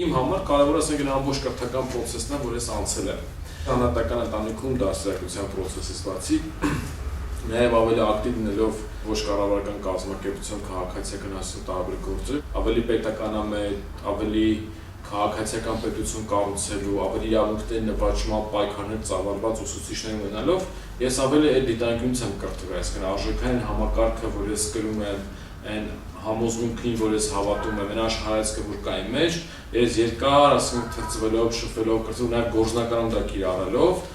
Իմ համար կարևորը ասենք ամբողջ կրթական process-ն է, որ ես անցել եմ։ Անհատական ընտանիքում դասերակցության process-ից բացի նաև ավելի ակտիվ լինելով ոչ կառավարական կազմակերպության քաղաքացիական հասցեով տարբեր գործեր, ավելի պետականամետ, ավելի քաղաքացիական պետություն կառուցելու, ավելի իրավունքների նվաճման պայքարներ ծավալված ուսուցիչներ ունենալով, ես ավելի այդ դիտանկյունից եմ կրթվել, այսինքն արժեքային համակարգը, որ ես կրում եմ, այն համոզմունքին, որ ես հավատում եմ, այն աշխարհայացքը, որ կա իմ մեջ, ես երկար, ասենք, թրծվելով, շփվելով, կրծվելով, նաև գործնականում դա կիրառելով,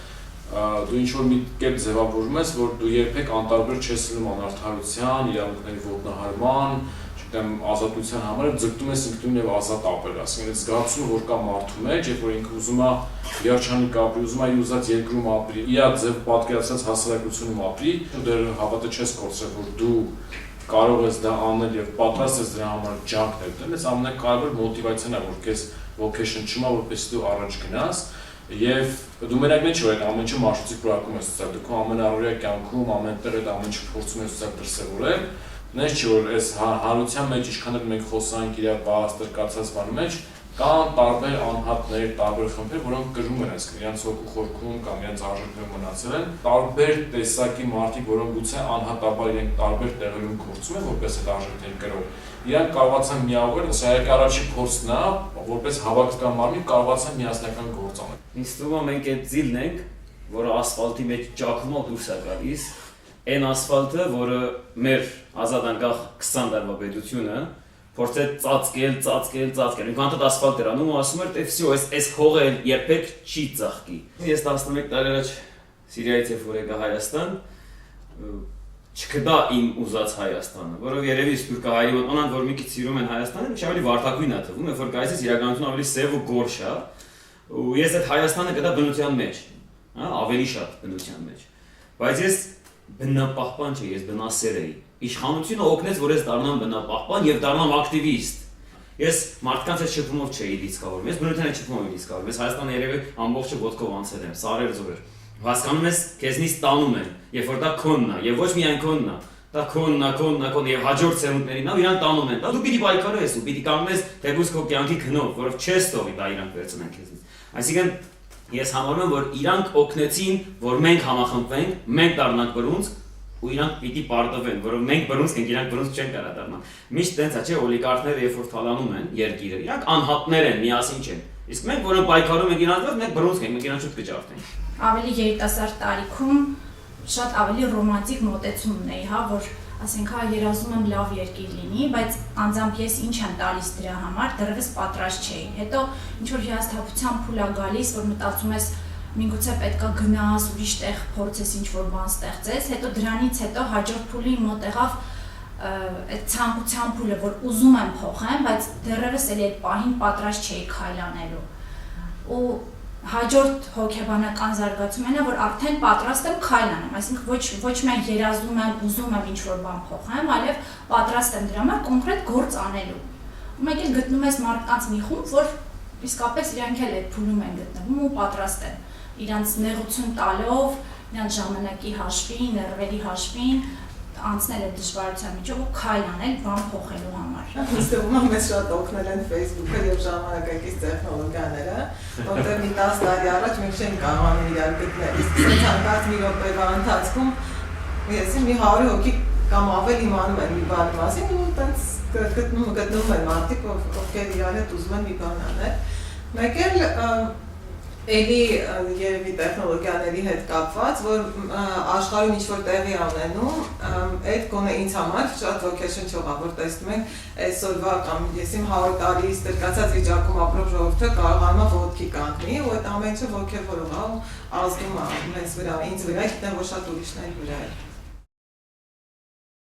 դու ինչ-որ մի կերպ ձևավորում ես, որ դու երբեք անտարբեր չես լինում անարդարության, իրավունքների ոտնահարման, ազատության համար, ձգտում ես ինքնուրույն եւ ազատ ապրել, ասենք այդ զգացումը, որ կա մարդու մեջ, երբ որ ինքը ուզում է երջանիկ ապրի, ուզում է իր ուզած երկրում ապրի, իր ձև պատկերացած հասարակությունում ապրի, ու դեռ հավատը չես կորցրել, որ դու կարող ես դա անել եւ պատրաստ ես դրա համար ջանք ներդնել, այս ամենակարևոր մոտիվացիան է, որ քեզ vocation չմա, որպեսզի դու առաջ գնաս, եւ դու մենակ մեջ որ ամեն ինչը մարշրուտի պրակում ես ցույց տալու, դու ամենաառօրյա կյանքում ամենտեղ այդ ամեն ինչը փորձում ես ցույց դրսևորել, նես չի որ այս հարության մեջ ինչքան էլ մենք խոսանք իր բաց տրկացած բանի մեջ կան տարբեր անհատներ, տարբեր խմբեր, որոնք կրում են այսինքն իրենց հոգու խորքում կամ իրենց արժեքներում մնացել են, տարբեր տեսակի մարդիկ, որոնք գուցե անհատաբար իրենք տարբեր տեղերում գործում են, որպես այդ արժեքների կրող, իրանք կարողացան միավորել, սա առաջի փորձն է, որպես հավաքական մարմին կարողացան միասնական գործ անել։ Ինձ թվում է մենք այդ ձիլն ենք, որը ասֆալտի մեջ ջախումով դուրս է գալիս, այն ասֆալտը, որը մեր ազատ անկախ 20 տարվա պետությունը փորձեց ծածկել, ինքան այդ ասֆալտ էր անում ու ասում էր, թե վсё, այս հողը երբեք չի ծաղկի։ Ես 11 տարի առաջ Սիրիայից երբ որ եկա Հայաստան, չկդա իմ ուզած Հայաստանը, որով երևի սփյուռքահայերի մոտ որ մի քիչ սիրում են Հայաստանը, մի քիչ ավելի վարդագույն է թվում, երբ որ գայիս իրականությունը ավելի սև ու գորշ է, ու ես այդ Հայաստանը կդա բնության մեջ, հա, ավելի շատ բնության մեջ։ Բայց ես բնապահպան չէի, ես բնասեր էի։ Իշխանությունը օգնեց, որ ես դառնամ բնապահպան եւ դառնամ ակտիվիստ։ Ես մարդկանց հետ շփումով չէի դիսկավորում, ես բնության հետ շփումով էի դիսկավորում, ես Հայաստանը երևի ամբողջը ոտքով անցել եմ, սարեր ձորեր։ Հասկանում ես, քեզնից տանում են, երբ որ դա քոնն է, եւ ոչ միայն քոնն է, դա քոնն է եւ հաջորդ սերունդներին, նա իրան տանում են։ Դա դու պիտի պայքարես ու պիտի կանգնես թեկուզ քո կյանքի քնով, որով չես թողի դա իրանք վերցնեն քեզնից։ Այսինքն ես համարում եմ, որ իրանք օգնեցին, որ մենք համախմբվենք, մենք դառնանք բռունցք ու իրանք պիտի պարտվեն, որով մենք բռունցք ենք, իրանք բռունցք չեն կարա դառնալ։ Միշտ տենց է, չէ, օլիգարխները երբ որ թալանում են երկիրը, իրանք անհատներ են, միասին չեն։ Իսկ մենք, որոնք պայքարում ենք իրանց հետ, մենք բռունցք ենք, մենք իրանք շուտ կջարդենք։ Ավելի երիտասարդ տարիքում շատ ավելի ռոմանտիկ մոտեցում ունեի, հա, որ ասենք հա երազում եմ լավ երկիր լինի, բայց անձամբ ես ինչ եմ տալիս դրա համար, դեռևս պատրաստ չէի։ Հետո ինչ որ հիասթափության փուլ է գալիս, որ մտածում ես միգուցե պետքա գնաս ուրիշ տեղ փորձես ինչ որ բան ստեղծես, հետո դրանից հետո հաջորդ փուլի մոտ եղավ այդ ցանկության փուլը, որ ուզում եմ փոխեմ, բայց դեռևս էլի այդ պահին պատրաստ չէի քայլ անելու։ Ու հաջորդ հոգեբանական զարգացումն է, որ արդեն պատրաստ եմ քայլ անեմ, այսինքն ոչ միայն երազում եմ, ուզում եմ ինչ որ բան փոխեմ, այլև պատրաստ եմ դրա համար կոնկրետ գործ անելու։ Ու մեկ էլ գտնում ես մարդկանց մի խումբ, որ իսկապես իրանք էլ այդ փուլում են գտնվում ու պատրաստ են իրանց նեղություն տալով, իրանց ժամանակի հաշվին, ներվերի հաշվին անցնել այդ դժվարության միջով ու քայլ անել բան փոխելու համար։ Ինձ թվում է մեզ շատ օգնել են Facebook-ը եւ ժամանակակից տեխնոլոգիաները, որտեղ մի 10 տարի առաջ մենք չենք կարողանում իրար գտնել։ Իսկ ցանկացած մի րոպեվա ընթացքում ես մի 100 հոգի կամ ավելի իմանում են մի բանի մասին ու տենց գտնում են մարդիկ, ովքեր իրար հետ ուզում են մի բան անել։ Մեկ էլ էլի երևի տեխնոլոգիաների հետ կապված, որ աշխարհում ինչ-որ տեղի անենում, այդ գոնե ինձ համար շատ ոգեշնչող է, որ տեսնում ենք այսօրվա կամ եսիմ 100 տարի ստրկացած վիճակում ապրող ժողովուրդը կարողանում է ոտքի կանգնի ու այդ ամենը ոգևորում է ու ազդում է մեզ վրա, ինձ վրա, գիտեմ, որ շատ ուրիշների վրա է։